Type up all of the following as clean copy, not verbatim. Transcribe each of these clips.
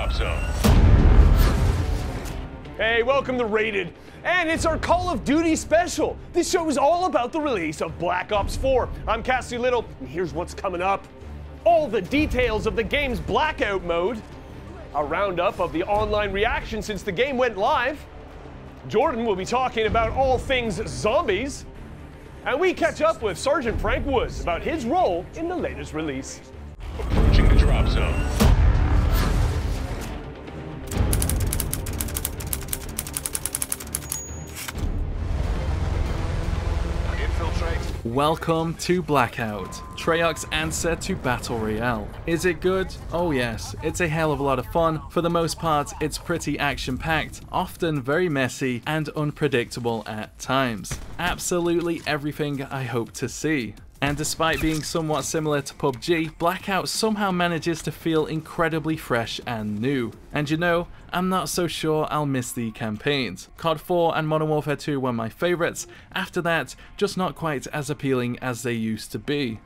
drop zone. Hey, welcome to Rated, and it's our Call of Duty special. This show is all about the release of Black Ops 4. I'm Cassie Little, and here's what's coming up. All the details of the game's Blackout mode, a roundup of the online reaction since the game went live. Jordan will be talking about all things zombies, and we catch up with Sergeant Frank Woods about his role in the latest release. Approaching the drop zone. Welcome to Blackout, Treyarch's answer to Battle Royale. Is it good? Oh yes, it's a hell of a lot of fun. For the most part, it's pretty action-packed, often very messy and unpredictable at times. Absolutely everything I hope to see. And despite being somewhat similar to PUBG, Blackout somehow manages to feel incredibly fresh and new. And you know, I'm not so sure I'll miss the campaigns. COD 4 and Modern Warfare 2 were my favourites, after that, just not quite as appealing as they used to be.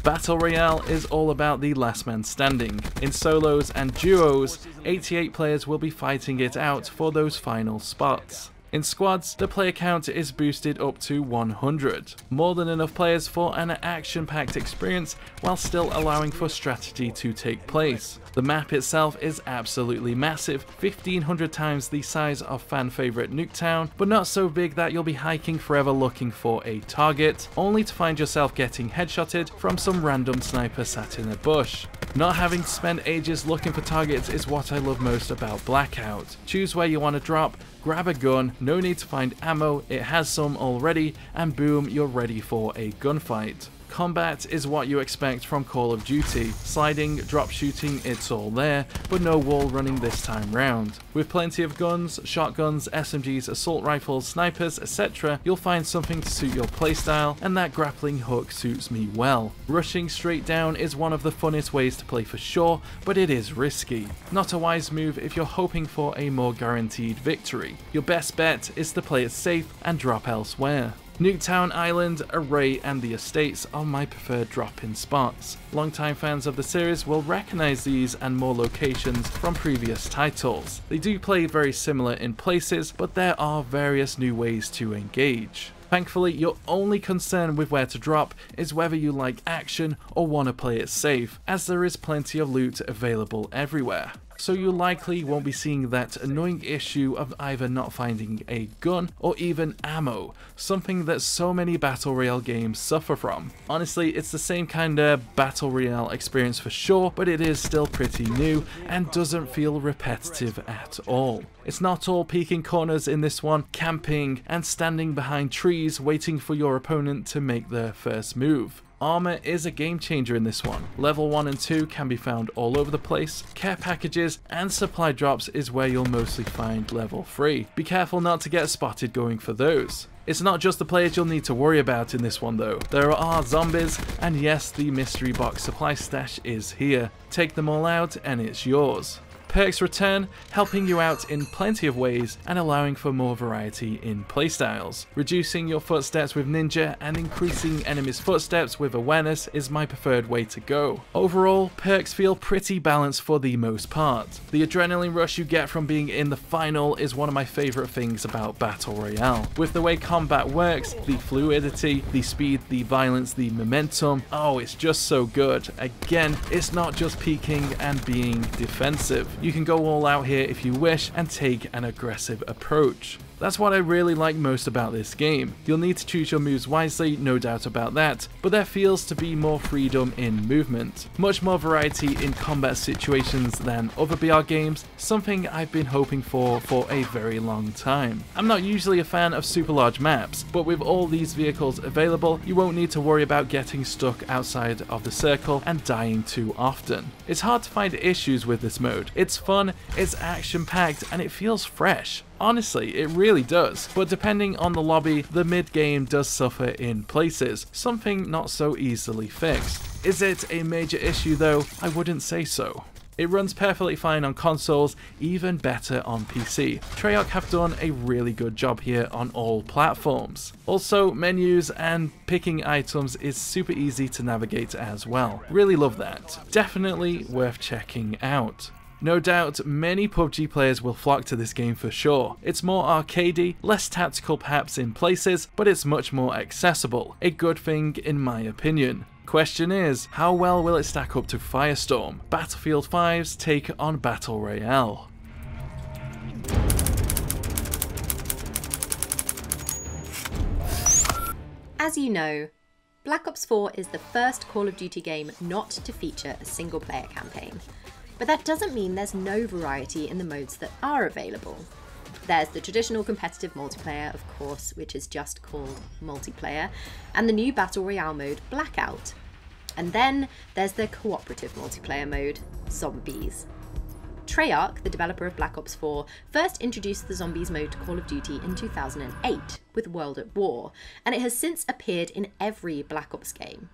Battle Royale is all about the last man standing. In solos and duos, 88 players will be fighting it out for those final spots. In squads, the player count is boosted up to 100, more than enough players for an action-packed experience while still allowing for strategy to take place. The map itself is absolutely massive, 1500 times the size of fan favourite Nuketown, but not so big that you'll be hiking forever looking for a target, only to find yourself getting headshotted from some random sniper sat in a bush. Not having to spend ages looking for targets is what I love most about Blackout. Choose where you want to drop, grab a gun, no need to find ammo, it has some already, and boom, you're ready for a gunfight. Combat is what you expect from Call of Duty. Sliding, drop shooting, it's all there, but no wall running this time round. With plenty of guns, shotguns, SMGs, assault rifles, snipers, etc., you'll find something to suit your playstyle, and that grappling hook suits me well. Rushing straight down is one of the funnest ways to play for sure, but it is risky. Not a wise move if you're hoping for a more guaranteed victory. Your best bet is to play it safe and drop elsewhere. Nuketown Island, Array and the Estates are my preferred drop-in spots. Longtime fans of the series will recognise these and more locations from previous titles. They do play very similar in places, but there are various new ways to engage. Thankfully, your only concern with where to drop is whether you like action or want to play it safe, as there is plenty of loot available everywhere. So you likely won't be seeing that annoying issue of either not finding a gun or even ammo, something that so many Battle Royale games suffer from. Honestly, it's the same kind of Battle Royale experience for sure, but it is still pretty new and doesn't feel repetitive at all. It's not all peeking corners in this one, camping and standing behind trees waiting for your opponent to make their first move. Armor is a game changer in this one. Level 1 and 2 can be found all over the place. Care packages and supply drops is where you'll mostly find level 3. Be careful not to get spotted going for those. It's not just the players you'll need to worry about in this one though. There are zombies, and yes, the mystery box supply stash is here. Take them all out and it's yours. Perks return, helping you out in plenty of ways and allowing for more variety in playstyles. Reducing your footsteps with ninja and increasing enemies' footsteps with awareness is my preferred way to go. Overall, perks feel pretty balanced for the most part. The adrenaline rush you get from being in the final is one of my favourite things about Battle Royale. With the way combat works, the fluidity, the speed, the violence, the momentum, oh, it's just so good. Again, it's not just peeking and being defensive. You can go all out here if you wish and take an aggressive approach. That's what I really like most about this game. You'll need to choose your moves wisely, no doubt about that, but there feels to be more freedom in movement. Much more variety in combat situations than other BR games, something I've been hoping for a very long time. I'm not usually a fan of super large maps, but with all these vehicles available, you won't need to worry about getting stuck outside of the circle and dying too often. It's hard to find issues with this mode. It's fun, it's action-packed, and it feels fresh. Honestly, it really does, but depending on the lobby, the mid-game does suffer in places, something not so easily fixed. Is it a major issue though? I wouldn't say so. It runs perfectly fine on consoles, even better on PC. Treyarch have done a really good job here on all platforms. Also, menus and picking items is super easy to navigate as well. Really love that. Definitely worth checking out. No doubt many PUBG players will flock to this game for sure. It's more arcadey, less tactical perhaps in places, but it's much more accessible. A good thing in my opinion. Question is, how well will it stack up to Firestorm, Battlefield 5's take on Battle Royale? As you know, Black Ops 4 is the first Call of Duty game not to feature a single-player campaign. But that doesn't mean there's no variety in the modes that are available. There's the traditional competitive multiplayer, of course, which is just called multiplayer, and the new Battle Royale mode, Blackout. And then there's the cooperative multiplayer mode, Zombies. Treyarch, the developer of Black Ops 4, first introduced the Zombies mode to Call of Duty in 2008 with World at War, and it has since appeared in every Black Ops game.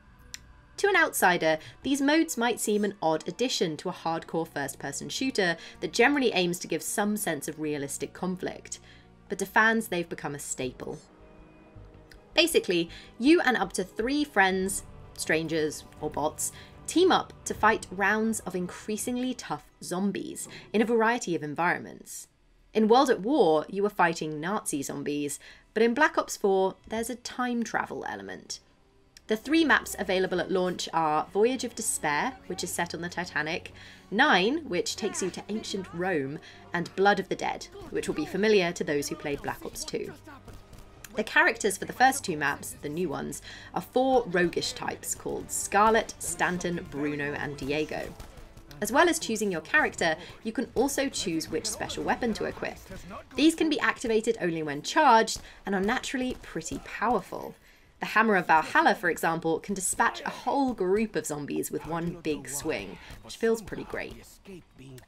To an outsider, these modes might seem an odd addition to a hardcore first-person shooter that generally aims to give some sense of realistic conflict, but to fans they've become a staple. Basically, you and up to 3 friends, strangers or bots, team up to fight rounds of increasingly tough zombies in a variety of environments. In World at War, you were fighting Nazi zombies, but in Black Ops 4, there's a time travel element. The 3 maps available at launch are Voyage of Despair, which is set on the Titanic, 9, which takes you to ancient Rome, and Blood of the Dead, which will be familiar to those who played Black Ops 2. The characters for the first 2 maps, the new ones, are 4 roguish types called Scarlet, Stanton, Bruno and Diego. As well as choosing your character, you can also choose which special weapon to equip. These can be activated only when charged and are naturally pretty powerful. The Hammer of Valhalla, for example, can dispatch a whole group of zombies with one big swing, which feels pretty great.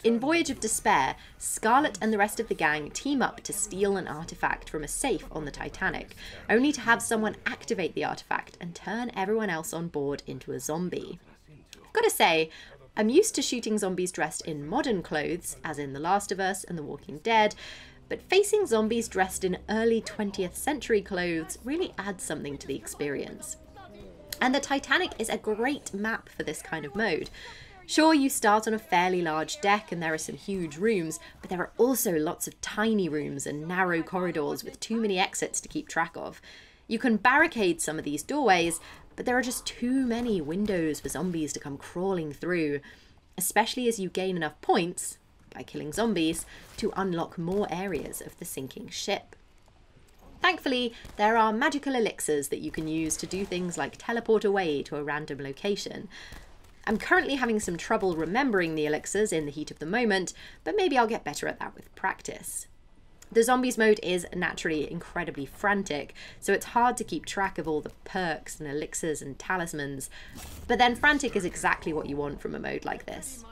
In Voyage of Despair, Scarlet and the rest of the gang team up to steal an artifact from a safe on the Titanic, only to have someone activate the artifact and turn everyone else on board into a zombie. I've got to say, I'm used to shooting zombies dressed in modern clothes, as in The Last of Us and The Walking Dead, but facing zombies dressed in early 20th century clothes really adds something to the experience. And the Titanic is a great map for this kind of mode. Sure, you start on a fairly large deck and there are some huge rooms, but there are also lots of tiny rooms and narrow corridors with too many exits to keep track of. You can barricade some of these doorways, but there are just too many windows for zombies to come crawling through, especially as you gain enough points, by killing zombies, to unlock more areas of the sinking ship. Thankfully, there are magical elixirs that you can use to do things like teleport away to a random location. I'm currently having some trouble remembering the elixirs in the heat of the moment, but maybe I'll get better at that with practice. The Zombies mode is naturally incredibly frantic, so it's hard to keep track of all the perks and elixirs and talismans, but then frantic is exactly what you want from a mode like this.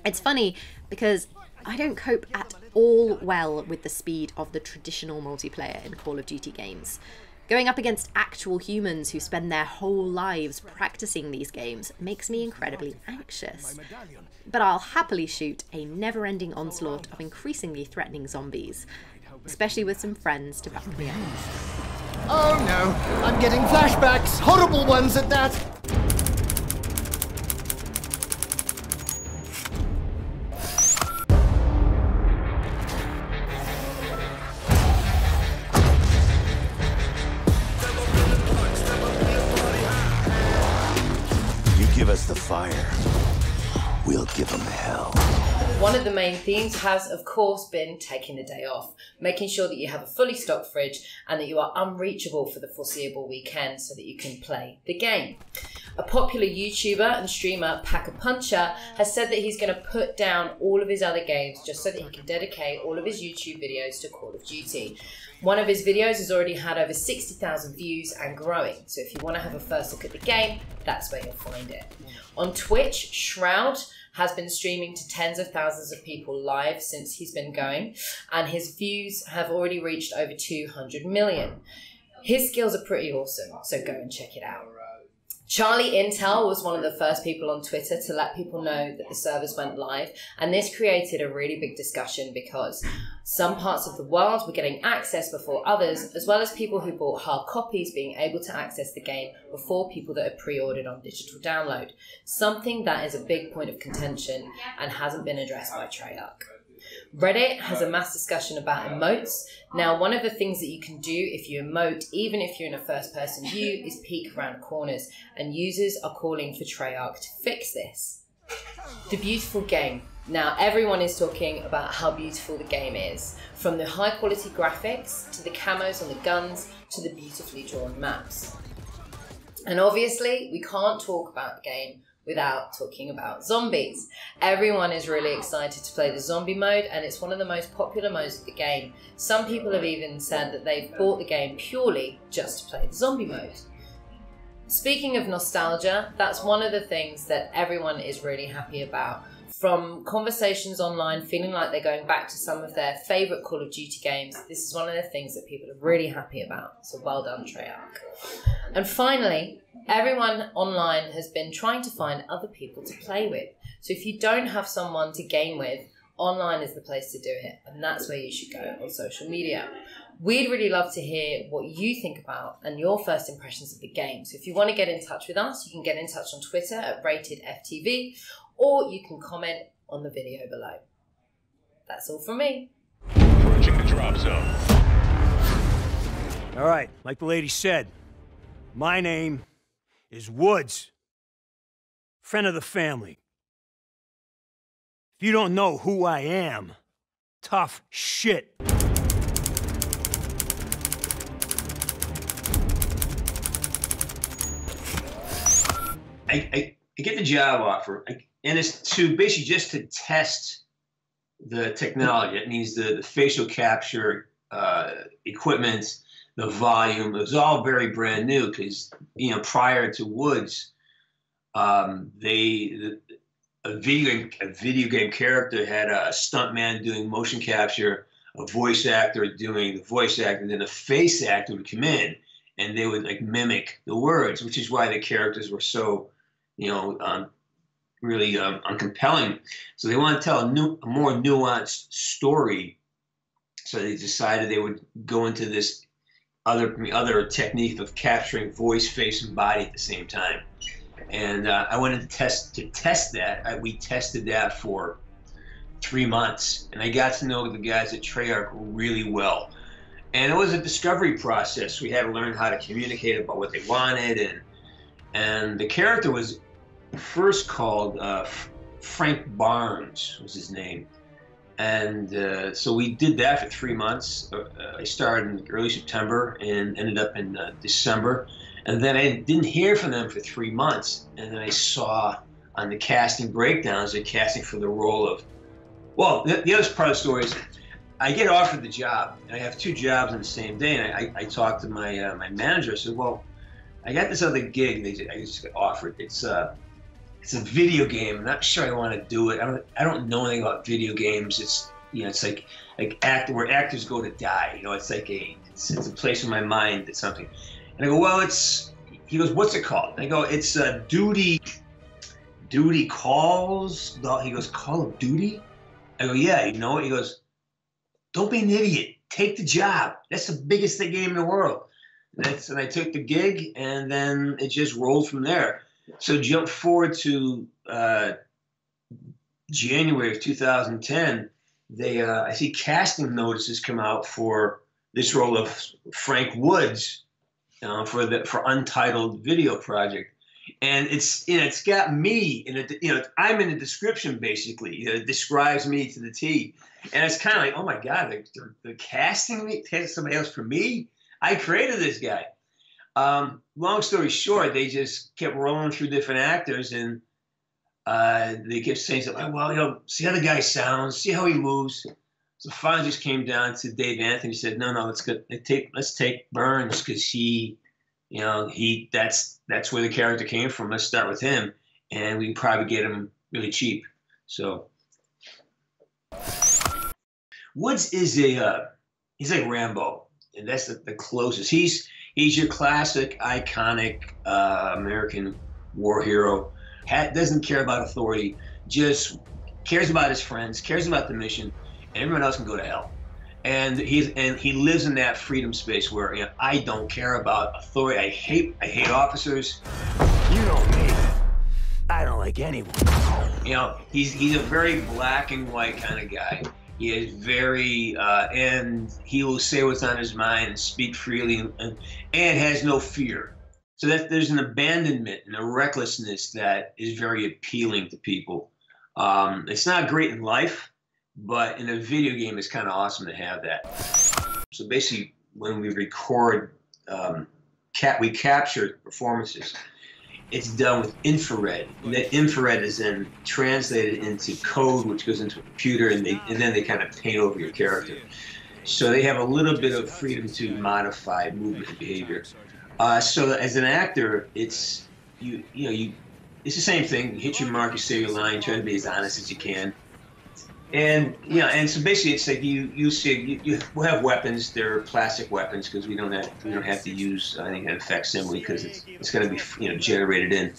It's funny because I don't cope at all well with the speed of the traditional multiplayer in Call of Duty games. Going up against actual humans who spend their whole lives practicing these games makes me incredibly anxious. But I'll happily shoot a never-ending onslaught of increasingly threatening zombies, especially with some friends to back me up. Oh no, I'm getting flashbacks, horrible ones at that! Give us the fire, we'll give them hell. One of the main themes has, of course, been taking the day off, making sure that you have a fully stocked fridge and that you are unreachable for the foreseeable weekend so that you can play the game. A popular YouTuber and streamer, Pack-a-Puncher, has said that he's going to put down all of his other games just so that he can dedicate all of his YouTube videos to Call of Duty. One of his videos has already had over 60,000 views and growing, so if you want to have a first look at the game, that's where you'll find it. On Twitch, Shroud has been streaming to tens of thousands of people live since he's been going, and his views have already reached over 200 million. His skills are pretty awesome, so go and check it out. Charlie Intel was one of the first people on Twitter to let people know that the servers went live, and this created a really big discussion because some parts of the world were getting access before others, as well as people who bought hard copies being able to access the game before people that had pre-ordered on digital download, something that is a big point of contention and hasn't been addressed by Treyarch. Reddit has a mass discussion about emotes. Now, one of the things that you can do if you emote, even if you're in a first-person view, is peek around corners, and users are calling for Treyarch to fix this. The beautiful game. Now, everyone is talking about how beautiful the game is, from the high-quality graphics, to the camos on the guns, to the beautifully drawn maps. And obviously, we can't talk about the game without talking about zombies. Everyone is really excited to play the zombie mode, and it's one of the most popular modes of the game. Some people have even said that they've bought the game purely just to play the zombie mode. Speaking of nostalgia, that's one of the things that everyone is really happy about. From conversations online feeling like they're going back to some of their favourite Call of Duty games, this is one of the things that people are really happy about. So well done, Treyarch. And finally, everyone online has been trying to find other people to play with. So if you don't have someone to game with, online is the place to do it. And that's where you should go on social media. We'd really love to hear what you think about and your first impressions of the game. So if you want to get in touch with us, you can get in touch on Twitter at RatedFTV, or you can comment on the video below. That's all from me. Approaching the drop zone. All right, like the lady said, my name is Woods, friend of the family. If you don't know who I am, tough shit. I get the job offer, and it's to basically just to test the technology. It means the facial capture equipment, the volume. It was all very brand new because, you know, prior to Woods, a video game character had a stuntman doing motion capture, a voice actor doing the voice acting, then a face actor would come in and they would like mimic the words, which is why the characters were so, you know, really uncompelling. So they want to tell a more nuanced story. So they decided they would go into this other technique of capturing voice, face, and body at the same time. And I wanted to test that. We tested that for 3 months, and I got to know the guys at Treyarch really well. And it was a discovery process. We had to learn how to communicate about what they wanted, and the character was first called Frank Barnes was his name. And so we did that for 3 months. I started in early September and ended up in December. And then I didn't hear from them for 3 months. And then I saw on the casting breakdowns, they're casting for the role of, well, the other part of the story is I get offered the job. And I have 2 jobs on the same day. And I talked to my my manager. I said, well, I got this other gig I just got offered. It's a video game. I'm not sure I want to do it. I don't know anything about video games. It's, you know, it's like where actors go to die. You know, it's like it's a place in my mind that's something. And I go, well, he goes, what's it called? And I go, it's Duty Calls. He goes, Call of Duty? I go, yeah, you know it? He goes, don't be an idiot. Take the job. That's the biggest game in the world. And I took the gig, and then it just rolled from there. So jump forward to January of 2010, I see casting notices come out for this role of Frank Woods for Untitled Video Project, and it's got me in it. You know, I'm in the description basically. You know, it describes me to the T, and it's kind of like, oh my God, they're casting me, casting somebody else for me. I created this guy. Long story short, they just kept rolling through different actors, and they kept saying something, well, you know, see how the guy sounds, see how he moves. So finally just came down to Dave Anthony. He said, no, let's take Burns, because that's where the character came from. Let's start with him, and we can probably get him really cheap. So Woods is he's like Rambo, and that's the closest. He's He's your classic, iconic American war hero. Doesn't care about authority, just cares about his friends, cares about the mission, and everyone else can go to hell. And he lives in that freedom space where, you know, I don't care about authority. I hate officers. You know me. I don't like anyone. You know, he's a very black and white kind of guy. He is very, and he will say what's on his mind and speak freely and has no fear. So there's an abandonment and a recklessness that is very appealing to people. It's not great in life, but in a video game, it's kind of awesome to have that. So basically, when we record, we capture performances. It's done with infrared. And that infrared is then translated into code, which goes into a computer, and then they kind of paint over your character. So they have a little bit of freedom to modify movement and behavior. So as an actor, it's it's the same thing. You hit your mark, you say your line, try to be as honest as you can. And and so basically, it's like we'll have weapons. They're plastic weapons because we don't have to use any kind of facsimile because it's going to be generated in.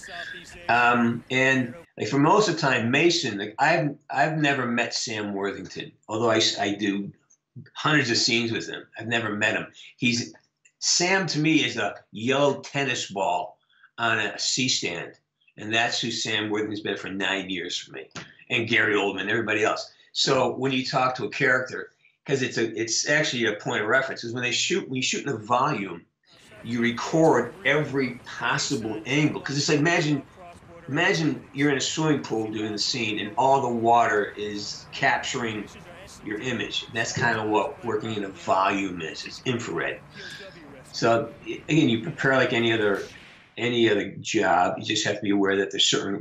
And like for most of the time, Mason, like I've never met Sam Worthington, although I do hundreds of scenes with him. I've never met him. Sam to me is a yellow tennis ball on a C-stand, and that's who Sam Worthington's been for 9 years for me, and Gary Oldman, everybody else. So when you talk to a character, because it's actually a point of reference, is when you shoot in a volume, you record every possible angle. Because it's like imagine you're in a swimming pool doing the scene, and all the water is capturing your image. That's kind of what working in a volume is. It's infrared. So again, you prepare like any other job. You just have to be aware that there's certain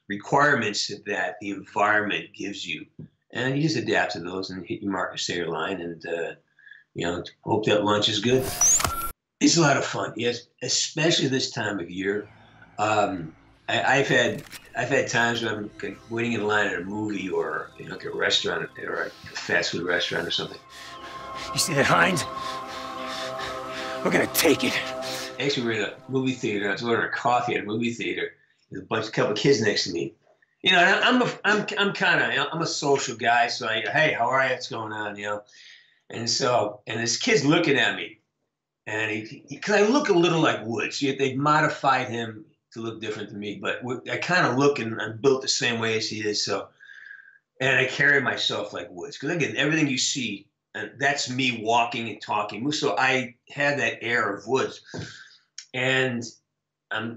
requirements that the environment gives you, and you just adapt to those and hit your mark or say your line, and hope that lunch is good. It's a lot of fun, yes, especially this time of year. I've had times when I'm waiting in line at a movie or like a restaurant or a fast food restaurant or something. You see that, Hines? We're gonna take it. Actually, we're in a movie theater. I was ordering a coffee at a movie theater. There's a couple of kids next to me. You know, and I'm a social guy, so hey, how are you? What's going on? And this kid's looking at me, and because I look a little like Woods. They've modified him to look different than me, but I kind of look and I'm built the same way as he is. So, and I carry myself like Woods, because again, everything you see, and that's me walking and talking. So I had that air of Woods, and I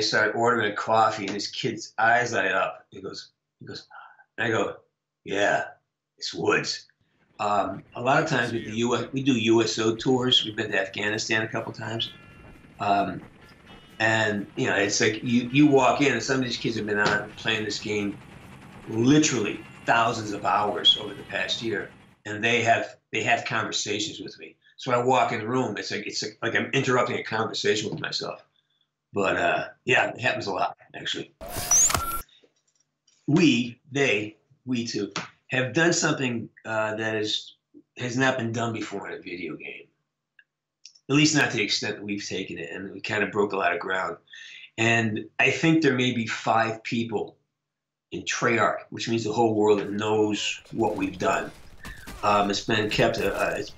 started ordering a coffee, and this kid's eyes light up. He goes, and I go, yeah, it's Woods. A lot of times with the U.S., we do USO tours. We've been to Afghanistan a couple times. And, it's like you walk in, and some of these kids have been on playing this game literally thousands of hours over the past year, and they have conversations with me. So I walk in the room, it's like I'm interrupting a conversation with myself. But yeah, it happens a lot, actually. We too, have done something that has not been done before in a video game. At least not to the extent that we've taken it, and we kind of broke a lot of ground. And I think there may be 5 people in Treyarch, which means the whole world that knows what we've done. It's been kept. It's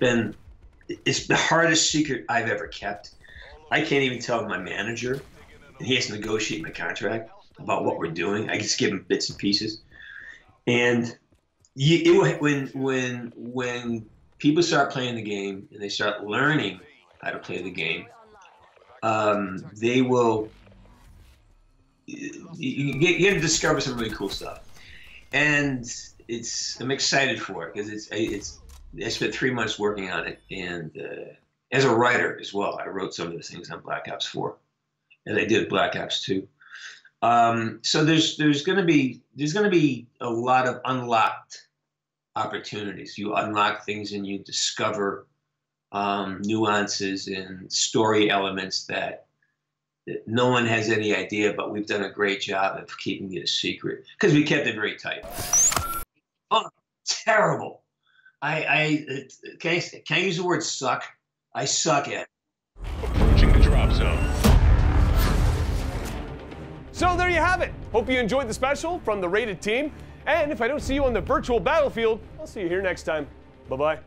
the hardest secret I've ever kept. I can't even tell my manager, and he has to negotiate my contract about what we're doing. I just give him bits and pieces. And when people start playing the game and they start learning how to play the game, they will. You get to discover some really cool stuff, and I'm excited for it because I spent 3 months working on it, and as a writer as well, I wrote some of the things on Black Ops 4, and I did Black Ops 2. So there's going to be a lot of unlocked opportunities. You unlock things and you discover nuances and story elements that no one has any idea, but we've done a great job of keeping it a secret because we kept it very tight. Oh, terrible. Can I use the word suck? I suck at it. Approaching the drop zone. So there you have it. Hope you enjoyed the special from the Rated team. And if I don't see you on the virtual battlefield, I'll see you here next time. Bye-bye.